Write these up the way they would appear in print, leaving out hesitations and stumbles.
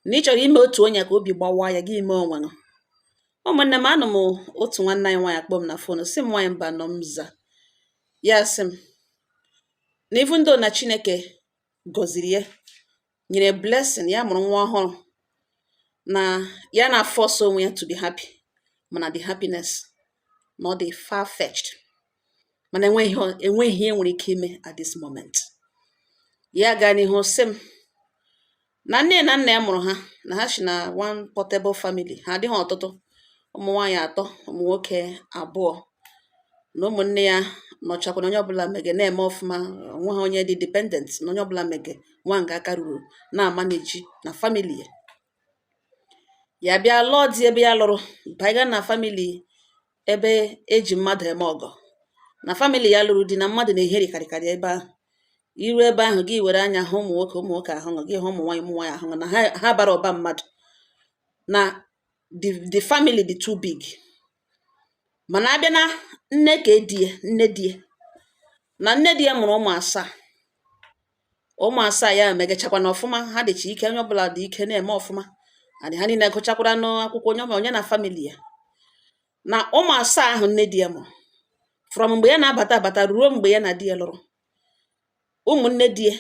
na ị chọrọ ime otu onye ka obi gbawa ya gị ime onwe gị. Ụmụnne m, anụ m otu nwanne anyị nwaanyị akpọ m na fon sị m nwaanyị mba nọ m za ya sị m na even though na Chineke gọziri ya nyere blessing ya mụrụ nwa ọhụrụ na ya na force onwe ya to be happy, mana the happiness na ọ dị far fetched, mana enweghị ihe nwere ike ime at this moment. Ya gaa n'ihu sị m na nne na nna ya mụrụ ha na ha si na one portable family, ha adịghị ọtụtụ, ụmụ nwaanyị 3, ụmụ nwoke 2, na ụmụnne ya nọchakwana onye ọbụla mege na-eme ọfụma, onwe ha onye dị dependent na onye ọbụla mege nwa nga aka ruru na-amaneji na family ya. Ya bịa lụọ di ebe ya lụrụ baiga na family ebe eji mmadụ eme ọgọ, na family ya lụrụ di na mmadụ na-eheri karịkarị ebe ahụ. Iru ebe ahụ gị were anya hụ ụmụ nwoke ahụ gị hụ ụmụ nwaanyị ahụ na ha bara ụba mmadụ, na the family dị too big. Mana abịa na nne ka nne die na nne di ya mụrụ ụmụ 7. Ụmụ 7 ya megachakwa na ọfụma, ha dịcha ike, onye ọbụla dị ike na-eme ọfụma, adị ha niile gụchakwara n'akwụkwọ onye na family ya. Na ụmụ 7 ahụ nne di ya mụrụ, from mgbe ya na-abata ruo mgbe ya na di ya lụrụ, ụmụnne di ya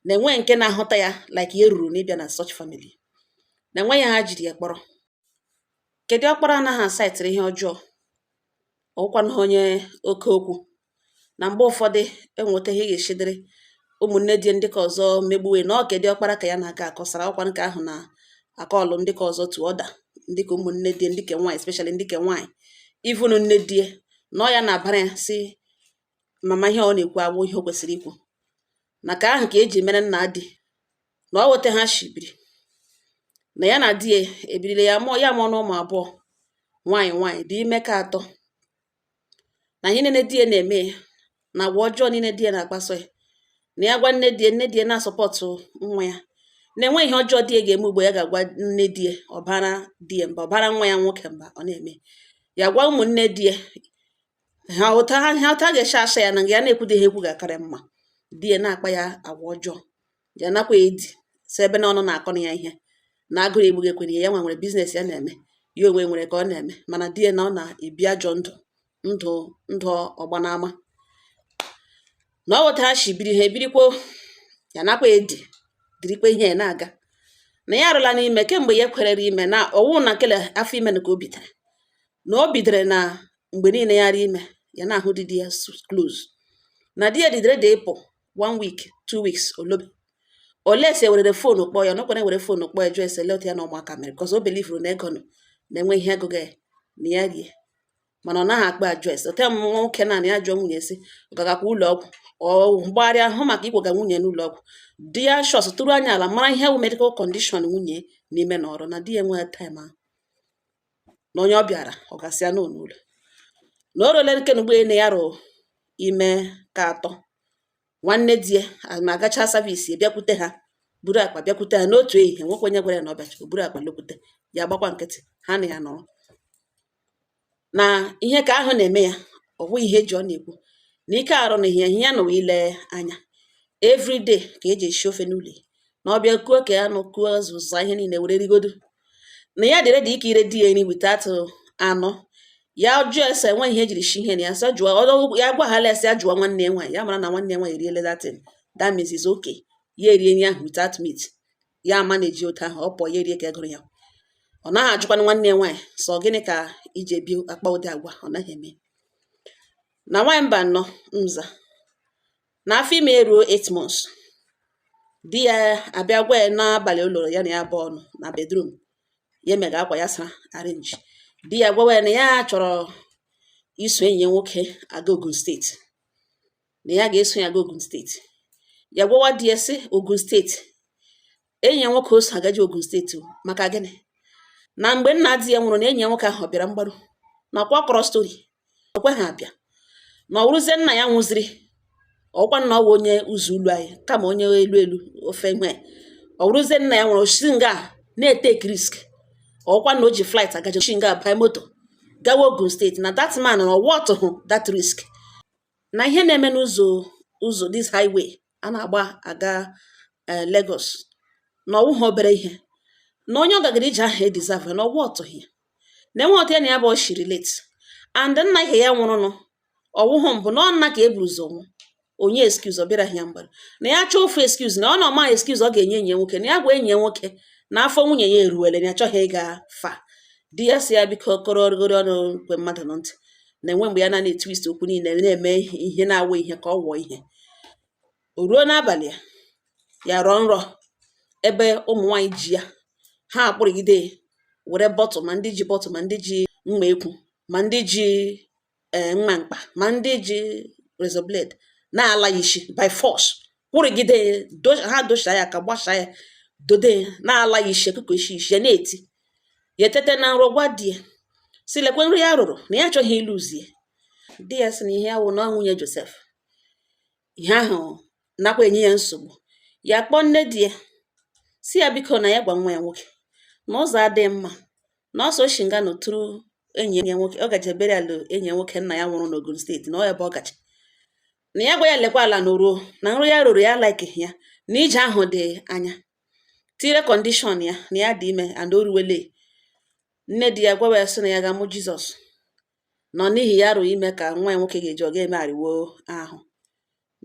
na-enwe nke na-ahụta ya like ya ruru n'ịbịa na such family, na-enwe ya ha jiri ya kpọrọ. Kedu ọkpara anaghị asaịtịrị ihe ọjọọ, ọkwa na onye oke okwu, na mgbe ụfọdụ enweta ihe ga-eshidere ụmụnne di ndị ka ọzọ megbuwe na ọ kedị ọkpara ka ya na-aka akọsara ọkwa nke ahụ na akọọlụ ndị ka ọzọ tụọda ndị ka ụmụnne di ndị ka nwaanyị, especially ndị ka nwaanyị, even nne di na ọ ya na-abara ya si mama ihe ọ na-ekwu awụ ihe o kwesịrị ikwu, na ka ahụ ka eji mere nna di na ọ weta ha shibiri na ya na di ya ebirile ya mụọ na ụmụ 2 nwaanyị dị ime ka 3, na ihe nne di ya na-eme na agwa ọjọọ niile di ya na-akpaso ya, na ya gwa nne di ya na-asọpọtụ nwa ya, na-enwe ihe ọjọọ di ya ga-eme ugbo ya ga-agwa nne di ya ọbara di ya mba, ọbara nwa ya nwoke mba ọ na-eme ya, gwa ụmụnne di ya ha ụta ga-eche asa ya na ya na-ekwude ha ekwu ga-akarị mma, di ya na-akpa ya agwa ọjọọ ya nakwa edi si ebe na ọnụ na-akọ na ya ihe na agụrụ egbughị ekwere ya nwa nwere biznes ya na-eme, ya onwe nwere ka ọ na-eme, mana di ya na ọ na-ebi ajọ ndụ ọgbanama, na ọ weta ha shibiri ha ebirikwo ya nakwa edi dirikwa ihe ya na-aga, na ya arụla n'ime kemgbe ya kwerere ime, na ọwụ na nkele afọ ime na ka o bidere, na o bidere na mgbe niile ya ara ime ya na-ahụ di ya close, na di ya didere dị ịpụ 1 week 2 weeks olobe olesi werere fonu kpọọ ya, nọkwana were fonu kpọọ ya jụọ ese leta ya na ụmụaka mere, because o belivuru na ego na-enwe ihe ego ga na ya rie, mana ọ naghị akpa adres. Ote m nwoke na ya jụọ nwunye si ọ gagakwa ụlọ ọgwụ gbagharịa hụ maka ikwoga nwunye n'ụlọ ọgwụ, di ya shọs tụrụ anya ala mara ihe bụ medical condition nwunye n'ime na ọrụ, na di ya enweghị time ahụ, na onye ọ bịara ọ gasị ya n'ụlọ na o role nke mgbe na ya rụ ime ka 3, nwanne di ya ma agacha savisi bịakwute ha buru akpa bịakwute ha n'otu ehihie, nwoke onye gwara ya na ọ bịacha buru akpa lekwute ya, gbakwa nkịtị ha na ya nọrọ, na ihe ka ahụ na-eme ya ọ bụghị ihe eji ọ na-ekwu na ike arụ na ihe ya nọwa ile anya everyday ka eji esi ofe n'ụlọ, na ọ bịa kuo ka ya nụ kuo zụza ihe niile were rigodo, na ya dịrị dị ike ire di ya nri wite atụ anọ ya jụọ ese nwe ihe ejiri shi ihe na ya sị jụọ ya gwaghala ese ya jụọ nwanne ya nwaanyị, ya mara na nwanne ya nwaanyị eriele datin, that means is okay, ya erie nri ahụ without meat, ya ama na-eji otu ahụ ọ pụọ ya erie ka egụrụ ya, ọ naghị ajụkwana nwanne ya nwaanyị sọ gịnị ka ije bi akpa ụdị agwa, ọ naghị eme. Na nwaanyị mba nọ nza na afọ ime eruo 8 months, di ya abịa gwa ya n'abalị ụlọ ya na ya bụ ọnụ na bedroom ya mega akwa ya sara arrange, di ya gwawa ya na ya chọrọ iso enyi ya nwoke aga Ogun steeti, na ya ga-eso ya aga Ogun steeti, ya gwawa di ya sị Ogun steeti enyi ya nwoke oso agaji Ogun steeti maka gịnị, na mgbe nna di ya nwụrụ na enyi ya nwoke ahụ bịara mgbaru na kwa kọrọ stori okwe ha abịa, na ọ wụrụzie nna ya nwụziri ọkwa na ọwụ onye ụzọ ụlọ anyị kama onye elu ofe nwe, ọ wụrụzie nna ya nwụrụ osi nga na-etake risk, ọkwa na o ji flight agaji osi nga by moto gawa Ogun steeti, na that man na ọwọtụhụ that risk, na ihe na-eme n'ụzọ this highway a na-agba aga Lagos na ọwụghị obere ihe, na onye ọ gagara ije ahụ edizav na ọgwa ọtụghị na enwe ọtụ ya na ya bụ ọshiri late and nna ihe ya nwụrụnụ ọwụhụ mbụ na ọnna ka e buru ụzọ nwụ onye excuse ọ bịara ya mgbara na ya chọọ ofu excuse na ọ na ọma excuse ọ ga-enye enyi nwoke na ya gwa enyi nwoke na afọ nwunye ya eruwele na ya achọghị ịga fa di ya si ya biko kọrọgoro ọnụ kwe mmadụ nọ ntị na enwe mgbe ya na na-etwist okwu niile na-eme ihe na-awụ ihe ka ọ wụọ ihe o ruo n'abalị ya rọọ nrọ ebe ụmụ nwaanyị ji ya ha akpụrụgide were bọtụl ma ndị ji bọtụl ma ndị ji mma ekwu ma ndị ji mma mkpa ma ndị ji razor blade na-ala ya isi by force kwụrụgide ha docha ya ka gbachaa ya dode na-ala ya isi ekụkọ isi ya na-eti ya etete na nrọ gwa di ya si lekwe nri ya rụrụ na ya achọghị ịlụzie di ya sị na ihe awụ na nwunye Josef ihe ahụ nakwa enye ya nsogbu ya kpọọ nne di ya si ya biko na ya gwa nwa ya nwoke na ụzọ adịghị mma na ọsọ shinga n'oturu enyi ya nwoke ọ gaje bere ala enyi ya nwoke nna ya nwụrụ n'Ogun steeti na ọ ebe ọ gaje na ya gwa ya lekwa ala na oruo na nrụ ya rụrụ ya like ya na ije ahụ dị anya tire kọndishọn ya na ya dị ime and o ruwele nne di ya gwawa ya sị na ya ga-amụ Jizọs nọ n'ihi ya rụrụ ime ka nwa ya nwoke ga-eji ọ ga-eme arịwo ahụ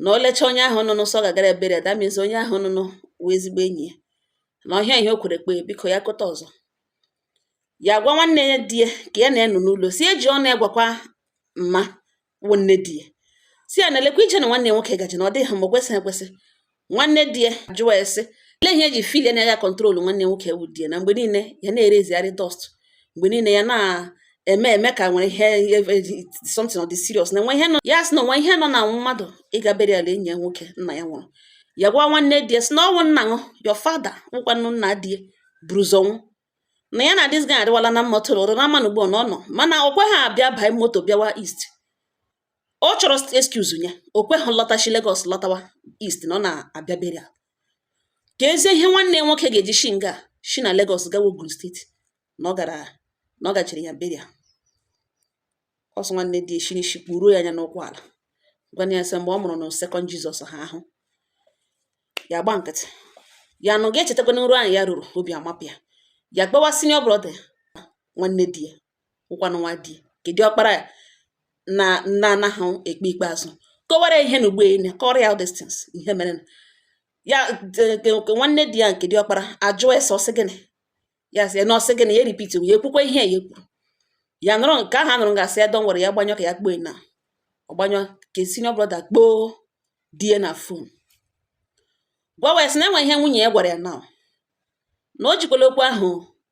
na o lecha onye ahụ nụnụ sọ gagara ebere ya damizi onye ahụ nụnụ wee ezigbo enyi ya na ọhịa ihe o kwere kpe biko ya kọta ọzọ ya gwa nwanne ya di ya ka ya na-enu n'ụlọ si eji ọnụ egwakwa mma wụ nne di ya si ya na-elekwa ije na nwanne nwoke gaji na ọ dịghị mgbe kwesịrị ekwesị nwanne di ya jụwa ya sị lee ihe eji filie na ya kọntrolu nwanne nwoke wụ di ya na mgbe niile ya na-erezigharị dọst mgbe niile ya na-eme ka nwere ihe something of the serious na nwe ihe nọ ya sị na nwe ihe nọ na mmadụ ịga bere ala enyi ya nwoke nna ya nwụrụ ya gwa nwanne di ya sị na ọnwụ nna ṅụ your father nwụkwanụ nna di ya buru ụzọ nwụ na ya na dis guy adịwala na moto rụrụ na mmanụ ugbo na ọ nọ mana o kweghị abịa banye moto bịawa east ọ chọrọ excuse ya o kweghị lọtachi Lagos lọtawa east na ọ na-abịa beria ka ezie ihe nwanne nwoke ga-eji shinga shi na Lagos gawa Ogun steeti na ọ gachiri ya beria ọsọ nwanne di eshiri shikpu ruo ya anya n'ụkwụ ala gwana ya sị mgbe ọ mụrụ na sekọnd Jizọs ha ahụ ya gba nkịtị ya nụ ga-echetakwa nrụ ahụ ya rụrụ obi amapụ ya gbawa senior brother nwanne di ya ụkwanụ nwa di kedu ọkpara ya na nna anaghị ekpe ikpeazụ kọwara ihe na ugbo enyi kọrọ ya distance ihe mere ya nwanne di ya nke dị ọkpara ajụ ese ọsị gịnị ya sị na ọsị gịnị ya repeat ya ekwukwa ihe ya kwuru ya nọrọ nke ahụ anụrụ gasị ya dọ nwere ya gbanyọ ka ya kpoo na ọgbanyọ ka senior brother kpoo di ya na fon gwawa ya sị na enwe ihe nwunye ya gwara ya na o jikwala okwu ahụ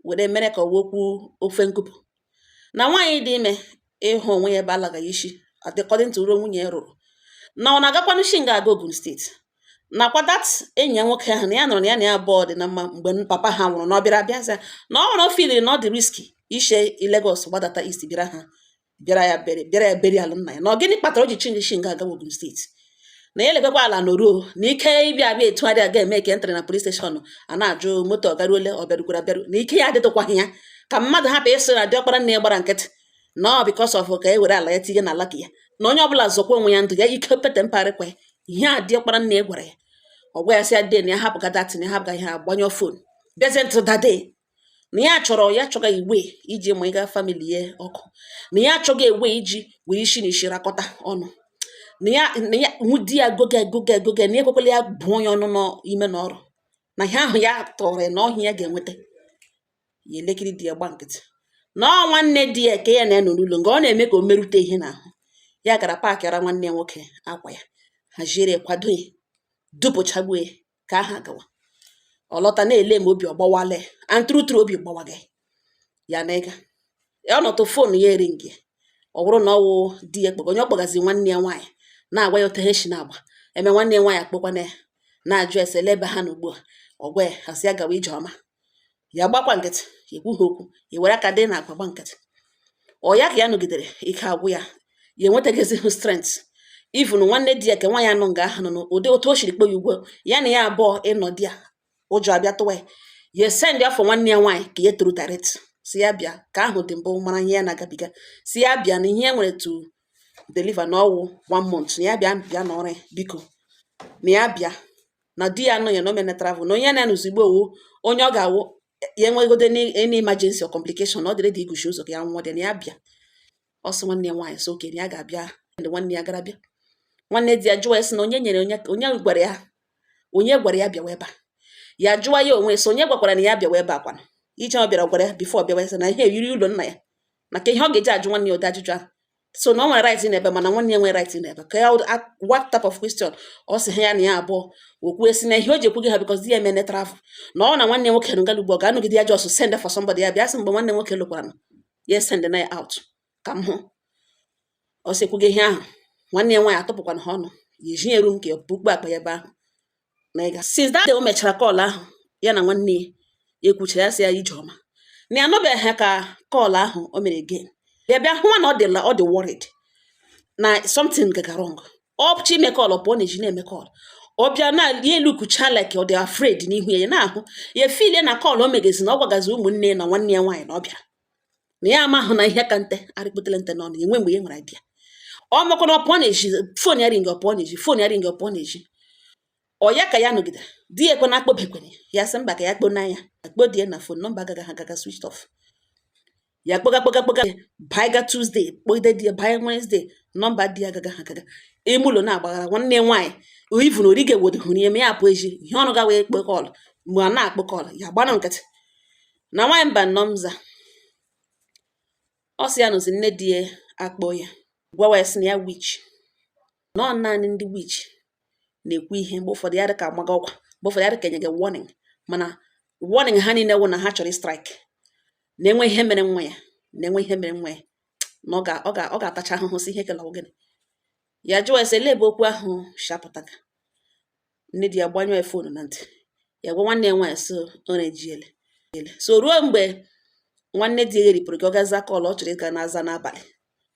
were mere ka ọ wokwu ofe nkụpụ na nwaanyị dị ime ịhụ onwe ya ebe alagaghị isi according to ruo nwunye ya rụrụ na ọ na-agakwanụ shinga aga Ogun steeti nakwa dat enyi ya nwoke ahụ na ya nọrọ na ya na ya abụọ dị na mma mgbe papa ha nwụrụ na ọ bịara bịaza na ọ nwere ofili na ọ dị riski ishe Lagos gbadata east bịara ya beri ala nna ya na ọ gịnị kpatara o ji chinji shinga aga Ogun steeti na ya elekekwa ala na oruo na ike ịbịa abịa etugharị aga eme ka entịrị na police station a na-ajụ moto ọgaruole ọ bịarukwara abịaru na ike ya adịtụkwaghị ya ka mmadụ hapụ ịsị na diọkpara nne ya gbara nkịtị na ọ because of ka e were ala ya tinye na ala ka ya na onye ọbụla zọkwa onwe ya ndụ ya ike pete mparịkwa ya ihe a diọkpara nne ya gwara ya ọ gwa ya sị ya de na ya hapụga datin ya hapụga ihe agbanyụ fon bịazie ntụ dade na ya chọga igwe iji ma ịga famili ya ọkụ na ya achọghị egwe iji wee isi na isi rakọta ọnụ na ya di ya goge na ya ekwekwala ya bụ onye ọnụ n'ime na ọrụ na ihe ahụ ya tọrọ ya na ọhịa ya ga-enweta ya elekiri di ya gba nkịtị na ọ nwanne di ya ka ya na-enọ n'ụlọ nga ọ na-eme ka o merute ihe n'ahụ ya gara paakị ara nwanne ya nwoke akwa ya haziere kwado ya dupụchagbue ka aha gawa ọ lọta na-ele ma obi ọgbawale antụrụtụrụ obi gbawaga ya na ịga ọnọtụ fon ya eri nke ọ bụrụ na ọwụ di ya kpọga onye ọ kpọgazi nwanne ya nwaanyị na-agwa ya otu ihe si na-agba eme nwanne ya nwaanyị akpọkwana ya na-ajụ ese ele ebe ha na ugbu a ọgwa ya asị ya gawa ije ọma ya gbakwa nkịtị ekwughị okwu ya were aka dị na agba nkịtị ọ ya ka ya nọgidere ike agwụ ya enwetaghịzi strength even nwanne di ya ka nwa ya nọ nga ahụ nọ n'ụdị otu o siri kpọ ya ugwu ya na ya abụọ ịnọ di ya ụjọ abịa tụwa ya send afọ nwanne ya nwaanyị ka ya toro direct si ya bịa ka ahụ dị mbụ mara ihe ya na-agabiga si ya bịa na ihe ya nwere to deliver na ọwụ 1 month na ya bịa n'ọrụ biko na ya bịa na di ya nọ ya na omena travel na onye na-anụzi igbo owu onye ọ ga-awụ ya enwegodo any emergency or complication ọ dịrị dị iguchi ụzọ ka ya nwụọ dị na ya bịa ọ sị nwanne ya nwaanyị so okenye ya ga-abịa ndị nwanne ya gara bịa nwanne di ya jụọ ya sị na onye gwara ya bịawa ebe a ya jụwa ya onwe so onye gwakwara na ya bịawa ebe a kwana ije ọ bịara gwara ya bifo bịawa sị na ihe yiri ụlọ nna ya maka ihe ọ ga-eji ajụ nwanne ya ụdị ajụjụ ahụ so na ọ nwere right n'ebe mana nwanne ya nwere right n'ebe ka ya what type of question ọ sị ha ya na ya abụọ okwue si na ihe o ji ekwu gị ha because di ya emene travel na ọ na nwanne nwoke nụgala ugbo ọ ga-anọgide ya just send for somebody ya bịa sị mgbe nwanne nwoke lụkwara ya send na ya out ka m hụ ọ sị ekwu gị ihe ahụ nwanne ya nwaanyị atụpụkwana ha ọnụ ya ejinyere m ka okpukpe akpa ya ebe ahụ na ịga since that day o mechara kọl ahụ ya na nwanne ya ekwuchara ya sị ya Ijeọma na ya anọbeghị ha ka kọl ahụ o mere again ya bịa hụ na ọ dị worried na something gaga wrong ọ chi ime kọl ọ pụọ na eji na-eme kọl ọ bịa na ya elukucha like ọ dị afraid n'ihu ya na-ahụ ya filie na kọl o megezi na ọ gwagazi ụmụnne na nwanne ya nwaanyị na ọ bịara na ya amahụ na ihe ka nte arịkpụtele nte n'ọnụ enwe mgbe ya nwere idea ọ mekwana ọ pụọ na-eji fon ya ringi ọ pụọ na-eji fon ya ringi ọ pụọ na-eji ọ ya ka ya nọgide di ya ekwe na akpọbekwere ya sị mba ka ya kpọ n'anya akpọ die na fon nọmba agaghị agaga switch off ya kpoga baiga Tuesday kpọgide di ya baiga Wednesday nọmba di ya agaga emulo na-agbaghara nwanne nwaanyị oivu na orige wodo hụrụ ya ma ya apụ eji ihe ọnụ ga wee kpe kọl mgbe a na-akpọ kọl ya gbana nkịtị na nwaanyị mba nnọmza ọ sị ya nụzi nne di ya akpọ ya gwawa ya sị na ya wich nọ naanị ndị wich na-ekwu ihe mgbe ụfọdụ ya dị ka amaga ọkwa mgbe ụfọdụ ya dị ka enye gị warning mana warning ha niile wụ na ha chọrọ strike na-enwe ihe mere nwa ya na ọ ga-atacha ahụhụ si ihe kele gịnị ya jụọ ese ebe okwu ahụ shapụtaga nne di ya gbanyụọ fonu na ntị ya gwa nwanne ya nwaanyị so ọ na-ejiele so ruo mgbe nwanne di ya eripụrụ ka ọ gaza kọl ọ chọrọ ịga na-aza n'abalị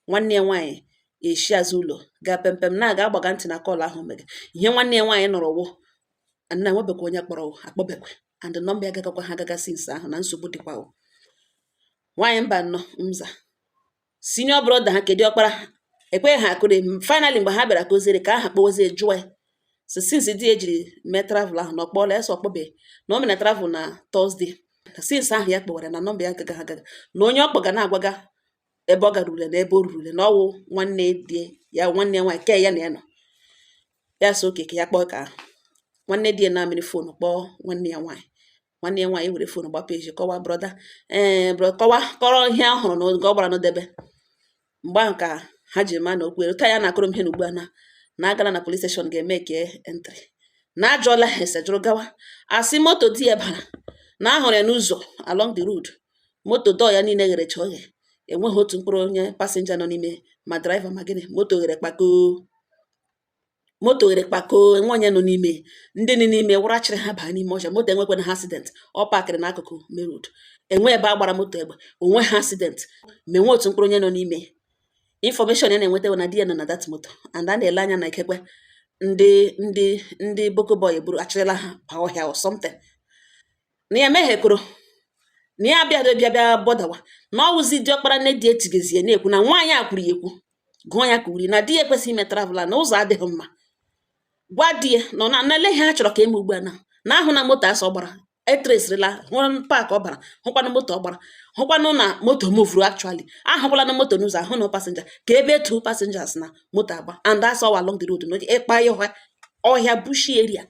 nwanne ya nwaanyị eshi azụ ụlọ gaa pempem na-aga agbaga ntị na kọl ahụ mere ihe nwanne ya nwaanyị nọrọ wụ nna nwebekwa onye kpọrọ akpọbekwe and nọmba ya gagakwa ha gaga since ahụ na nsogbu dịkwa nwaanyị mba nnọ mza senior brother ha kedu ọkpara ekweghị ha akụrụ finally mgbe ha bịara koziere ka aha kpọzie jụọ since di ejiri mee travel ahụ na ọkpọla eso ọkpọbe na o mere travel na Thursday since ahụ ya kpọwara na nọmba ya gaga agaga na onye ọkpọ ga na-agwaga ebe ọ garule na ebe o rurule na ọwụ nwanne di ya nwanne ya nwaanyị ke ya na ya nọ ya so oke ka ya kpọọ ka nwanne di ya na-amịrị fonu kpọọ nwanne ya nwaanyị were fonu gbapụ eji kọwa broda kọrọ ihe ọ hụrụ n'oge ọ gbara n'odebe mgbe ahụ ka ha ji ma na okwu taa ya na-akụrụ m ihe na ugbu a na agala na police station ga-eme ke entry na ajụọla ha ese jụrụ gawa asị moto di ya bara na ahụrụ ya n'ụzọ along the road moto dọọ ya niile gherecha oghe enweghị otu mkpụrụ onye pasenja nọ n'ime ma draiva ma gịnị moto ghere kpakoo enwe onye nọ n'ime ndị nọ n'ime wụrachiri ha baa n'ime ọcha moto enwekwana ha accident ọ pakịrị n'akụkụ main road enwe ebe a gbara moto egbe onwe ha accident ma enwe otu mkpụrụ onye nọ n'ime information ya na-enweta na di ya nọ na that moto and a na-ele anya na ikekwe ndị boko boy buru achịrịla ha ba ọhịa or something na ya meghekoro na ya bịa bọdawa na ọwụzi dị ọkpara nne di etigezie na-ekwu na nwaanyị a kwuru ya ekwu gụọ ya ka uri na di ya ekwesịghị ime travel na ụzọ adịghị mma gwa di ya nọ na ele ihe ha chọrọ ka eme ugbu a na ahụ na moto asọ gbara etresirila hụ paakị ọ bara hụkwanụ moto ọ gbara hụkwanụ na moto muvuru actually ahụkwala na moto n'ụzọ ahụ na pasenja ka ebe 2 passengers na moto agba and that's all along the road no ịkpa ọhịa bushi area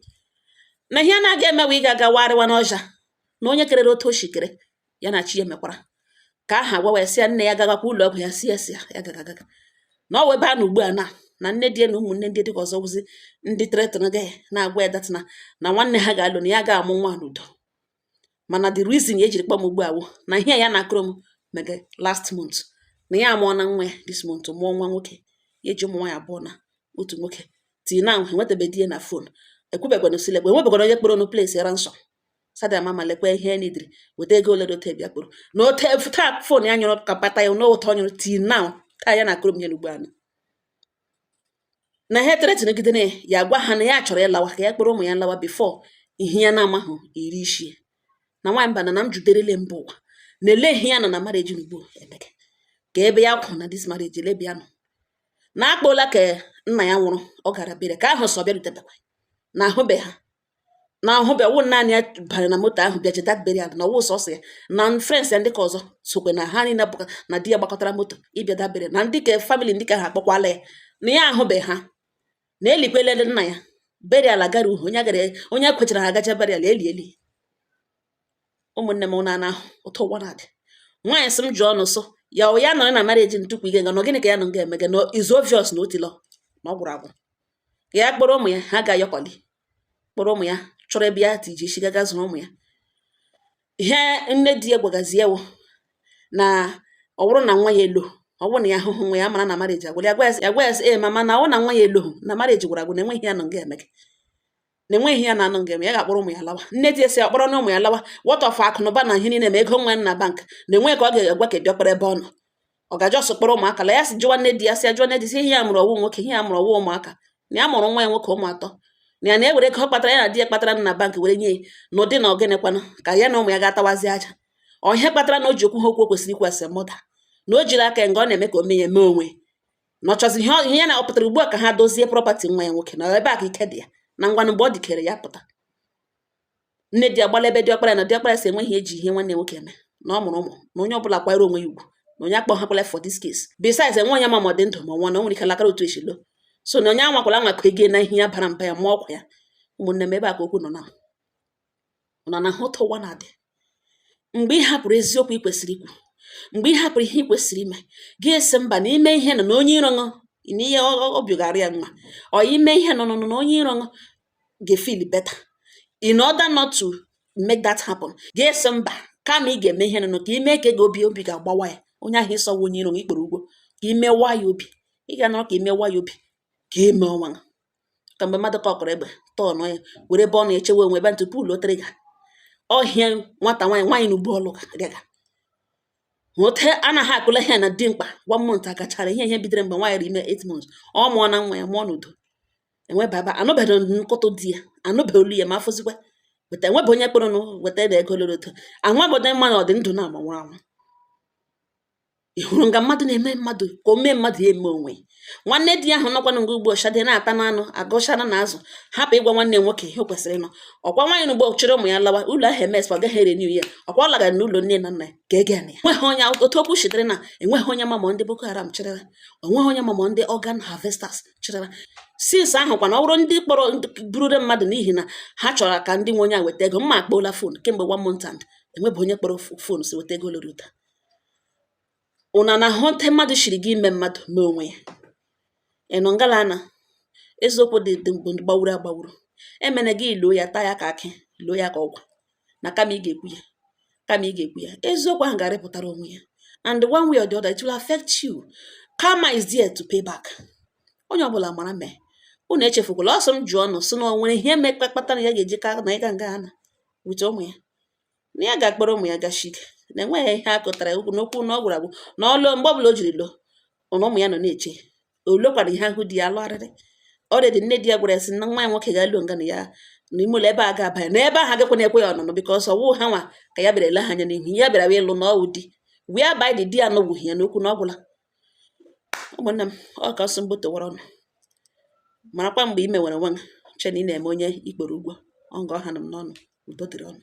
na ihe na-aga emewe ị ga-aga warịwa n'ọja na onye kerere otu oshikere ya na chi ya mekwara ka aha gwawa sịa nne ya gagakwa ụlọ ọgwụ ya si ya gaga na ọ webe a na ugbu a na nne di na ụmụnne ndị dịka ọzọ wụzi ndị tretịn gị na-agwa ya datịna na nwanne ha ga-alụ na ya ga-amụ nwa n'udo mana the reason ya ejiri kpọ m ugbu a wụ na ihe ya na-akụrụ m mege last month na ya amụọ na nwa ya this month mụọ nwa nwoke ya eji ụmụ nwaanyị abụọ na otu nwoke tii na enwetabe di ya na fon ekwubekwana osilekwe enwebekwana onye kpọrọ n place ransom sada mama lekwe ihe nidiri weta ego ole dote bịa kpụrụ na ote taa fon ya nyụrụ ka pata ya n'otu ọ nyụrụ tii na taa ya na-akụrụ m ya n'ugbu a na ihe teretinegide ya gwa ha na ya chọrọ ịlawa ka ya kpọrọ ụmụ ya lawa bifo ihe ya na-amahụ iri ishie na nwaanyị mba na m juderele mba ụwa na-ele ihe ya nọ na marriage n'ugbo ebeke ka ebe ya kwụ na dis marriage elebịa nọ na akpọla ka nna ya nwụrụ ọ gara bere ka ahụ sọ bịarutebekwa na ahụbe ha na ahụbịa wụ naanị ya bara na moto ahụ bịa that burial na ọwụ sọsọ ya na friends ya ndị ka ọzọ sokwe na ha niile bụka na di ya gbakọtara moto ịbịa that burial na ndị ka family ndị ka ha akpọkwala ya na ya ahụbeghị ha na elikwele nna ya burial agara uhu onye kwechara ha agacha burial eli ụmụnne m na ahụ ụtọ ụwa na-adị nwaanyị sị m jụọ ọnụ so ya ya nọrọ na marriage ntukwu ige nga na gịnị ka ya nọ ga-eme gị na is obvious na otilọ na ọ gwụrụ agwụ ka ya kpọrọ ụmụ ya ha ga-ayọkọli kpọrọ ụmụ ya chọrọ ebe ya tiji isi gaga zụrụ ụmụ ya ihe nne di ya gwagazie ewu na ọ bụrụ na nwa ya elo ọ bụrụ na ya ahụhụ nwa ya mara na marriage agwụrụ ya gwa ya sị mama na ọ na nwa ya elohu na marriage gwụrụ agwụ na enweghị ya nọ ga-eme gị na enweghị ya na-anọ ga-eme ya ga-akpọrọ ụmụ ya lawa nne di esi akpọrọ na ụmụ ya lawa what of akụ na ụba na ihe niile ma ego nwa na bank na enweghị ka ọ ga-agwa ka bịa kpere ebe ọ nọ ọ gaji ọsọ kpọrọ ụmụaka la ya si jụwa nne di ya si ajụwa nne di si ihe ya mụrụ ọwụ nwoke ihe ya mụrụ ọwụ ụmụaka na ya mụrụ nwa ya nwoke ụmụ atọ na ya na-ewere ego ọ kpatara ya na di ya kpatara na bank were nye ya n'ụdị na ogene kwanụ ka ya na ụmụ ya ga-atawazi aja ọ ihe kpatara na o ji okwu ha okwu kwesịrị ikwesị mụda na o jiri aka nga ọ na-eme ka o mee ya mee onwe na ọ chọzi ihe ya na ọ pụtara ugbu a ka ha dozie prọpati nwa ya nwoke na ebe a ka ike dị ya na ngwanụ mgbe ọ dịkere ya pụta nne di agbala ebe diọkpara na diọkpara si enweghị eji ihe nwanne nwoke eme na ọ mụrụ ụmụ na onye ọbụla kwanyere onwe ya ugwu na onye akpọ hakwala for this case besides enwe onye ma ma ọ dị ndụ ma nwa na o nwere ike lakara otu eshilo so na onye anwakwala anwakọ ego na ihe ya bara mba ya ma ọkwa ya ụmụnne m ebe a ka okwu nọ na ha ụtọ ụwa na-adị mgbe ị hapụrụ eziokwu ị kwesịrị ikwu mgbe ị hapụrụ ihe ị kwesịrị ime ga-esi mba na ime ihe nọ na onye iro ṅụ na ihe obi gara ya nwa ọ ime ihe nọ na onye iro ṅụ ga-feel better in order not to make that happen ga-esi mba kama ị ga-eme ihe nọ ka ime ka ego obi ga-agbawa ya onye ahụ ịsọwa onye iro ikpere ugwo ka imewa ya obi ị ga-anọrọ ka imewa ya obi ka eme ọnwa ka mgbe mmadụ kọkọrọ egbe tọọ nọ ya were ebe ọ na-echewe onwe ebe tupu ụlọ tere ga ọhịa nwata nwaanyị na ugbo ọlụ ga ote anaghị akụla ihe na dimkpa 1 month agachara ihe bidoro mgbe nwaanyị ime 8 months ọ mụọ na nwa ya mụọ n'udo enwebaba anụbeghị nkụtụ di ya anụbeghị olu ya ma afụzikwa weta enwebe onye kpọrọ nụ weta na ego loroto anwabodo mmadụ ọ dị ndụ na amanwụ anwụ ị hụrụ nga mmadụ na-eme mmadụ ka o mee mmadụ ya eme onwe nwanne di ahụ nọkwanụ nga ugbo shade na-ata n'anụ agụchara na azụ hapụ ịgwa nwanne nwoke ihe o kwesịrị ịnọ ọkwa nwaanyị n'ugbo chịrị ụmụ ya lawa ụlọ ahụ emes ọ gaghị ere new ya ọkwa ọ lagara n'ụlọ nne na nna ya ka ege na ya enweghị onye otu okwu chitere na enweghị onye mama ndị Boko Haram chịrịra onweghị onye mama ndị organ harvesters chịrịra since ahụ kwa na ọ bụrụ ndị kpọrọ burure mmadụ n'ihi na ha chọrọ ka ndị nwe onye a weta ego mma akpọla fon kemgbe 1 month and enwebe onye kpọrọ fon si weta ego lorota ụna na ahụ nte mmadụ shiri gị ime mmadụ mee onwe ya ịnọ ngala na eziokwu dị gbawuru agbawuru emene gị loo ya taa ya ka akị loo ya ka ọgwụ na kama ị ga-ekwu ya eziokwu ahụ ga-arịpụtara onwe ya and one way or the other it will affect you. Karma is there to pay back. Onye ọbụla mara mee unu echefukwala ọsọ m jụọ ọnụ sị na o nwere ihe mekpa kpatara ya ga-eji ka na ịga nga ana wute ụmụ ya na ya ga-akpọrọ ụmụ ya gashig na enweghị ihe akụtara okwu n'okwu na ọ gwụrụ agwụ na ọlụ mgbe ọbụla o jiri loo ụmụ ya nọ na-eche olokwara ihe ahụ di ya alụgharịrị ọrịa dị nne di ya gwara ya sị na nwa ya nwoke ga-alụ nga na ya na ime ụlọ ebe a ga-abanye na ebe ahụ agakwana ekwe ya ọnụnụ bikọs ọwụ ha nwa ka ya bịara ele ha anya n'ihu ya bịara ịlụ na ọwụ di wee bai dị di ya anọgwughị ya n'okwu na ọ gwụla ụmụnne m ọ ka ọsọ mgbotowara ọnụ marakwa mgbe i mewere onwe che na ị na-eme onye ikpere ugwo ọ nga ọha na m n'ọnụ udo dịrị ọnụ